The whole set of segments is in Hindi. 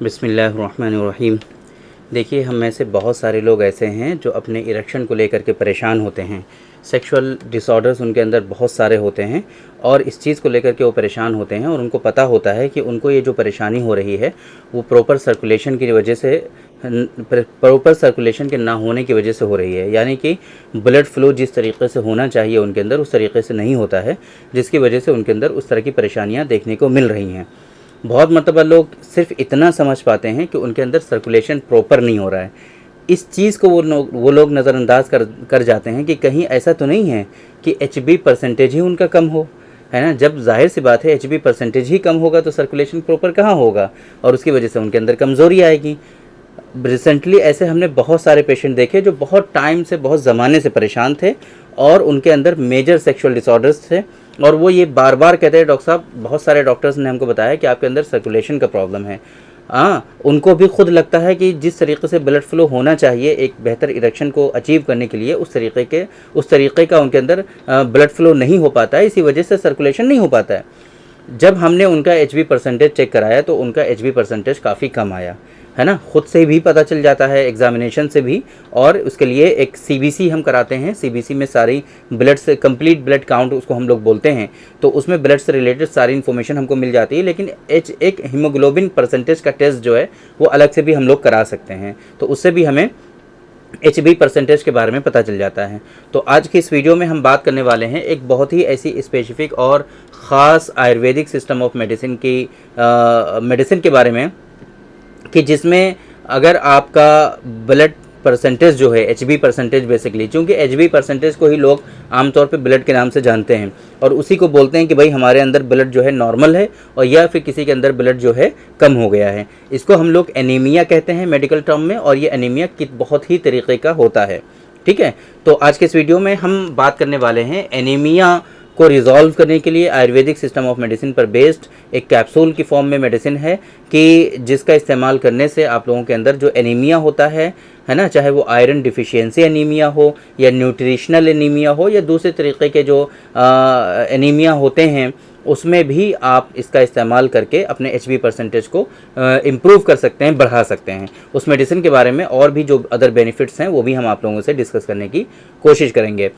बिस्मिल्लाहिर्रहमानिर्रहीम। देखिए, हम में से बहुत सारे लोग ऐसे हैं जो अपने इरेक्शन को लेकर के परेशान होते हैं। सेक्सुअल डिसऑर्डर्स उनके अंदर बहुत सारे होते हैं और इस चीज़ को लेकर के वो परेशान होते हैं और उनको पता होता है कि उनको ये जो परेशानी हो रही है वो प्रॉपर सर्कुलेशन की वजह से, प्रॉपर सर्कुलेशन के ना होने की वजह से हो रही है। यानी कि ब्लड फ्लो जिस तरीके से होना चाहिए उनके अंदर उस तरीके से नहीं होता है, जिसकी वजह से उनके अंदर उस तरह की परेशानियाँ देखने को मिल रही हैं। बहुत मतलब लोग सिर्फ इतना समझ पाते हैं कि उनके अंदर सर्कुलेशन प्रॉपर नहीं हो रहा है। इस चीज़ को वो लोग नज़रअंदाज कर जाते हैं कि कहीं ऐसा तो नहीं है कि एचबी परसेंटेज ही उनका कम हो, है ना। जब जाहिर सी बात है एचबी परसेंटेज ही कम होगा तो सर्कुलेशन प्रॉपर कहाँ होगा और उसकी वजह से उनके अंदर कमज़ोरी आएगी। रिसेंटली ऐसे हमने बहुत सारे पेशेंट देखे जो बहुत टाइम से, बहुत ज़माने से परेशान थे और उनके अंदर मेजर सेक्सुअल डिसऑर्डर्स थे और वो ये बार बार कहते हैं, डॉक्टर साहब, बहुत सारे डॉक्टर्स ने हमको बताया कि आपके अंदर सर्कुलेशन का प्रॉब्लम है। उनको भी खुद लगता है कि जिस तरीके से ब्लड फ्लो होना चाहिए एक बेहतर इरेक्शन को अचीव करने के लिए उस तरीके का उनके अंदर ब्लड फ्लो नहीं हो पाता है, इसी वजह से सर्कुलेशन नहीं हो पाता है। जब हमने उनका एचबी परसेंटेज चेक कराया तो उनका एचबी परसेंटेज काफ़ी कम आया, है ना। खुद से भी पता चल जाता है, एग्जामिनेशन से भी, और उसके लिए एक सीबीसी हम कराते हैं। सीबीसी में सारी ब्लड से कंप्लीट ब्लड काउंट उसको हम लोग बोलते हैं, तो उसमें ब्लड से रिलेटेड सारी इन्फॉर्मेशन हमको मिल जाती है। लेकिन एक हीमोग्लोबिन परसेंटेज का टेस्ट जो है वो अलग से भी हम लोग करा सकते हैं, तो उससे भी हमें एचबी परसेंटेज के बारे में पता चल जाता है। तो आज की इस वीडियो में हम बात करने वाले हैं एक बहुत ही ऐसी स्पेसिफिक और ख़ास आयुर्वेदिक सिस्टम ऑफ मेडिसिन के बारे में कि जिसमें अगर आपका ब्लड परसेंटेज जो है, एचबी परसेंटेज बेसिकली, चूँकि एचबी परसेंटेज को ही लोग आमतौर पे ब्लड के नाम से जानते हैं और उसी को बोलते हैं कि भाई हमारे अंदर ब्लड जो है नॉर्मल है और या फिर किसी के अंदर ब्लड जो है कम हो गया है। इसको हम लोग एनीमिया कहते हैं मेडिकल टर्म में, और ये एनीमिया बहुत ही तरीके का होता है, ठीक है। तो आज के इस वीडियो में हम बात करने वाले हैं एनीमिया को रिजॉल्व करने के लिए आयुर्वेदिक सिस्टम ऑफ मेडिसिन पर बेस्ड एक कैप्सूल की फॉर्म में मेडिसिन है कि जिसका इस्तेमाल करने से आप लोगों के अंदर जो एनीमिया होता है ना, चाहे वो आयरन डिफिशियंसी एनीमिया हो या न्यूट्रिशनल एनीमिया हो या दूसरे तरीके के जो एनीमिया होते हैं, उसमें भी आप इसका इस्तेमाल करके अपने एचबी परसेंटेज को इम्प्रूव कर सकते हैं, बढ़ा सकते हैं। उस मेडिसिन के बारे में और भी जो अदर बेनिफिट्स हैं वो भी हम आप लोगों से डिस्कस करने की कोशिश करेंगे।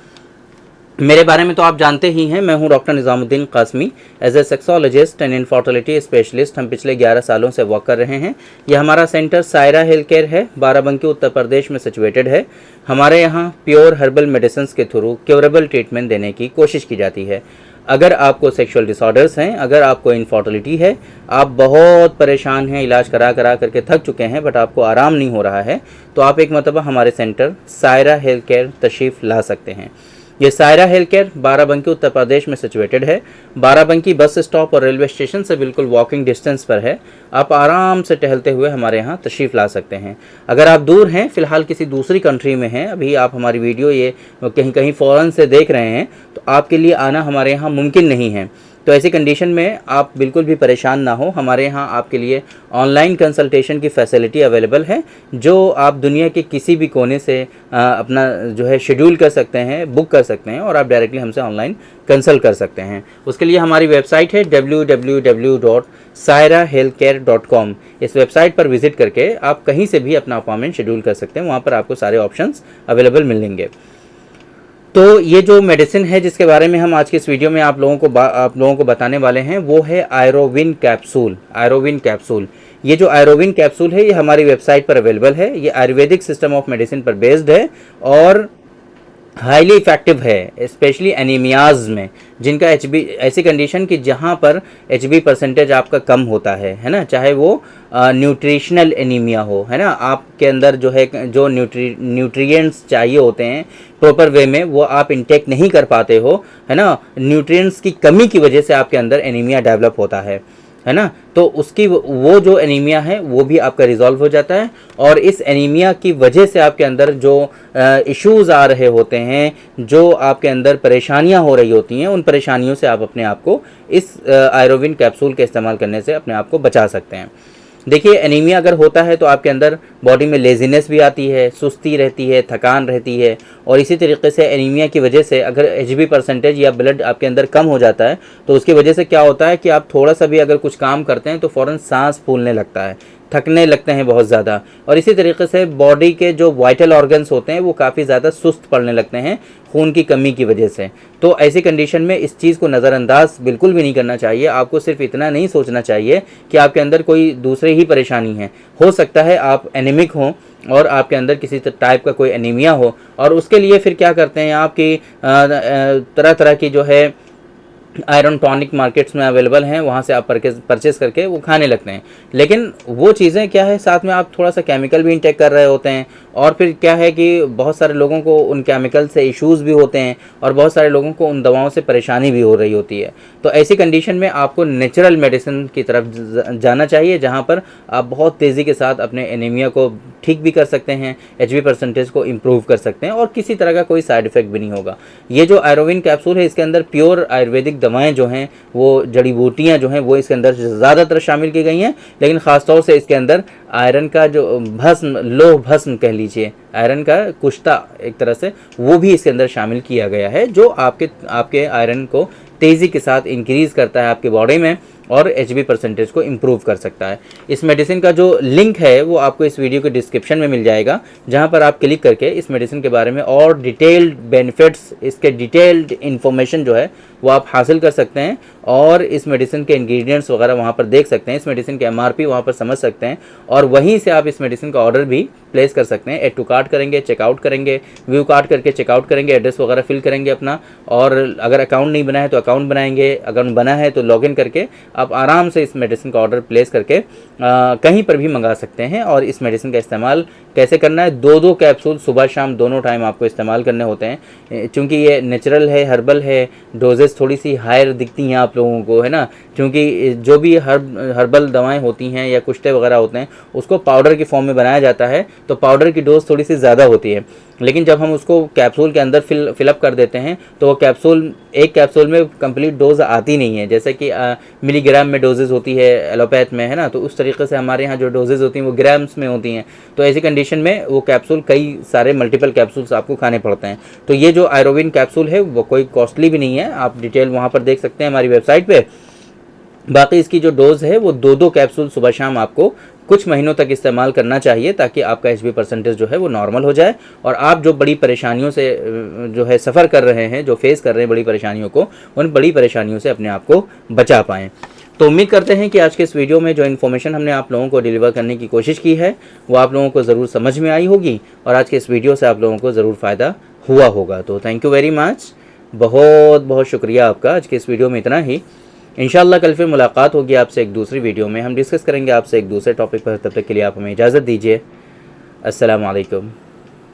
मेरे बारे में तो आप जानते ही हैं, मैं हूं doctor Nizamuddin Qasmi. As a sexologist and infertility specialist हम पिछले 11 सालों से वर्क कर रहे हैं। यह हमारा सेंटर सायरा हेल्थ केयर है, बाराबंकी उत्तर प्रदेश में सिचुएटेड है। हमारे यहाँ प्योर हर्बल मेडिसिन के थ्रू क्योरेबल ट्रीटमेंट देने की कोशिश की जाती है। अगर आपको सेक्सुअल डिसऑर्डर्स हैं, अगर आपको इनफर्टिलिटी है, आप बहुत परेशान हैं, इलाज करा करके थक चुके हैं बट आपको आराम नहीं हो रहा है, तो आप एक मरतबा हमारे सेंटर सायरा हेल्थ केयर तशरीफ़ ला सकते हैं। ये सायरा हेल्थ केयर बाराबंकी उत्तर प्रदेश में सिचुएटेड है। बाराबंकी बस स्टॉप और रेलवे स्टेशन से बिल्कुल वॉकिंग डिस्टेंस पर है। आप आराम से टहलते हुए हमारे यहाँ तशरीफ़ ला सकते हैं। अगर आप दूर हैं, फ़िलहाल किसी दूसरी कंट्री में हैं, अभी आप हमारी वीडियो ये कहीं फ़ॉरेन से देख रहे हैं, तो आपके लिए आना हमारे यहाँ मुमकिन नहीं है। तो ऐसी कंडीशन में आप बिल्कुल भी परेशान ना हो, हमारे यहाँ आपके लिए ऑनलाइन कंसल्टेशन की फैसिलिटी अवेलेबल है, जो आप दुनिया के किसी भी कोने से अपना जो है शेड्यूल कर सकते हैं, बुक कर सकते हैं और आप डायरेक्टली हमसे ऑनलाइन कंसल्ट कर सकते हैं। उसके लिए हमारी वेबसाइट है www.sairahealthcare.com। इस वेबसाइट पर विज़िट करके आप कहीं से भी अपना अपॉइंटमेंट शेड्यूल कर सकते हैं, वहाँ पर आपको सारे ऑप्शंस अवेलेबल मिलेंगे। तो ये जो मेडिसिन है जिसके बारे में हम आज के इस वीडियो में आप लोगों को बताने वाले हैं वो है आयरोविन कैप्सूल। आयरोविन कैप्सूल, ये जो आयरोविन कैप्सूल है ये हमारी वेबसाइट पर अवेलेबल है। ये आयुर्वेदिक सिस्टम ऑफ मेडिसिन पर बेस्ड है और हाईली इफेक्टिव है, स्पेशली एनीमियाज में, जिनका एचबी, ऐसी कंडीशन कि जहाँ पर एचबी परसेंटेज आपका कम होता है ना, चाहे वो न्यूट्रिशनल एनीमिया हो, है ना, आपके अंदर जो है जो न्यूट्रिएंट्स चाहिए होते हैं प्रॉपर वे में वो आप इंटेक नहीं कर पाते हो, है ना, न्यूट्रिएंट्स की कमी की वजह से आपके अंदर एनीमिया डेवलप होता है ना। तो उसकी वो जो एनीमिया है वो भी आपका रिजॉल्व हो जाता है और इस एनीमिया की वजह से आपके अंदर जो इश्यूज़ आ रहे होते हैं, जो आपके अंदर परेशानियां हो रही होती हैं, उन परेशानियों से आप अपने आप को इस आयरोविन कैप्सूल के इस्तेमाल करने से अपने आप को बचा सकते हैं। देखिए, एनीमिया अगर होता है तो आपके अंदर बॉडी में लेजीनेस भी आती है, सुस्ती रहती है, थकान रहती है, और इसी तरीके से एनीमिया की वजह से अगर एचबी परसेंटेज या ब्लड आपके अंदर कम हो जाता है तो उसकी वजह से क्या होता है कि आप थोड़ा सा भी अगर कुछ काम करते हैं तो फ़ौरन सांस फूलने लगता है, थकने लगते हैं बहुत ज़्यादा, और इसी तरीके से बॉडी के जो वाइटल ऑर्गन्स होते हैं वो काफ़ी ज़्यादा सुस्त पड़ने लगते हैं खून की कमी की वजह से। तो ऐसी कंडीशन में इस चीज़ को नज़रअंदाज बिल्कुल भी नहीं करना चाहिए। आपको सिर्फ इतना नहीं सोचना चाहिए कि आपके अंदर कोई दूसरी ही परेशानी है। हो सकता है आप एनीमिक हों और आपके अंदर किसी टाइप का कोई एनीमिया हो, और उसके लिए फिर क्या करते हैं आपकी तरह तरह की जो है आयरन टॉनिक मार्केट्स में अवेलेबल हैं, वहाँ से आप परचेस करके वो खाने लगते हैं। लेकिन वो चीज़ें क्या है, साथ में आप थोड़ा सा केमिकल भी इंटेक कर रहे होते हैं, और फिर क्या है कि बहुत सारे लोगों को उन केमिकल से इश्यूज़ भी होते हैं और बहुत सारे लोगों को उन दवाओं से परेशानी भी हो रही होती है। तो ऐसी कंडीशन में आपको नेचुरल मेडिसिन की तरफ जाना चाहिए, जहाँ पर आप बहुत तेज़ी के साथ अपने एनीमिया को ठीक भी कर सकते हैं, HB परसेंटेज को इम्प्रूव कर सकते हैं, और किसी तरह का कोई साइड इफ़ेक्ट भी नहीं होगा। ये जो आयरोविन कैप्सूल है, इसके अंदर प्योर आयुर्वेदिक दवाएं जो हैं, वो जड़ी बूटियाँ जो हैं वो इसके अंदर ज़्यादातर शामिल की गई हैं, लेकिन ख़ासतौर से इसके अंदर आयरन का जो भस्म, लोह भस्म कह लीजिए, आयरन का कुश्ता एक तरह से, वो भी इसके अंदर शामिल किया गया है, जो आपके आयरन को तेज़ी के साथ इंक्रीज़ करता है आपके बॉडी में और HB परसेंटेज को इम्प्रूव कर सकता है। इस मेडिसिन का जो लिंक है वो आपको इस वीडियो के डिस्क्रिप्शन में मिल जाएगा, जहां पर आप क्लिक करके इस मेडिसिन के बारे में और डिटेल्ड बेनिफिट्स, इसके डिटेल्ड इन्फॉर्मेशन जो है वो आप हासिल कर सकते हैं, और इस मेडिसिन के इंग्रेडिएंट्स वगैरह वहाँ पर देख सकते हैं, इस मेडिसिन के MRP वहाँ पर समझ सकते हैं, और वहीं से आप इस मेडिसिन का ऑर्डर भी प्लेस कर सकते हैं। एड टू कार्ट करेंगे, चेकआउट करेंगे, व्यू कार्ट करके चेकआउट करेंगे, एड्रेस वगैरह फिल करेंगे अपना, और अगर अकाउंट नहीं बना है तो अकाउंट बनाएंगे, अकाउंट बना है तो लॉगिन करके आप आराम से इस मेडिसिन का ऑर्डर प्लेस करके कहीं पर भी मंगा सकते हैं। और इस मेडिसिन का इस्तेमाल कैसे करना है, 2-2 कैप्सूल सुबह शाम दोनों टाइम आपको इस्तेमाल करने होते हैं, क्योंकि ये नेचुरल है, हर्बल है। डोजेस थोड़ी सी हायर दिखती हैं आप लोगों को, है ना, क्योंकि जो भी हर्बल दवाएं होती हैं या कुश्ते वगैरह होते हैं उसको पाउडर की फॉर्म में बनाया जाता है, तो पाउडर की डोज थोड़ी सी ज़्यादा होती है। लेकिन जब हम उसको कैप्सूल के अंदर फिलअप कर देते हैं तो वो एक कैप्सूल में कंप्लीट डोज आती नहीं है, जैसे कि मिलीग्राम में डोजेज होती है एलोपैथ में, है ना, तो उस तरीके से हमारे यहाँ जो डोजेज होती हैं वो ग्राम्स में होती हैं। तो ऐसी कंडीशन में वो कैप्सूल कई सारे मल्टीपल कैप्सूल्स आपको खाने पड़ते हैं। तो ये जो आयरोविन कैप्सूल है वो कोई कॉस्टली भी नहीं है, आप डिटेल वहाँ पर देख सकते हैं हमारी वेबसाइट पे। बाकी इसकी जो डोज है वो 2-2 कैप्सूल सुबह शाम आपको कुछ महीनों तक इस्तेमाल करना चाहिए, ताकि आपका HB परसेंटेज जो है वो नॉर्मल हो जाए, और आप जो बड़ी परेशानियों से जो है सफ़र कर रहे हैं, जो फेस कर रहे हैं बड़ी परेशानियों को, उन बड़ी परेशानियों से अपने आप को बचा पाएँ। तो उम्मीद करते हैं कि आज के इस वीडियो में जो इन्फॉर्मेशन हमने आप लोगों को डिलीवर करने की कोशिश की है वो आप लोगों को ज़रूर समझ में आई होगी, और आज के इस वीडियो से आप लोगों को ज़रूर फ़ायदा हुआ होगा। तो थैंक यू वेरी मच, बहुत बहुत शुक्रिया आपका। आज के इस वीडियो में इतना ही। इंशाल्लाह कल फिर मुलाकात होगी आपसे एक दूसरी वीडियो में, हम डिस्कस करेंगे आपसे एक दूसरे टॉपिक पर। तब तक के लिए आप हमें इजाज़त दीजिए। अस्सलाम वालेकुम।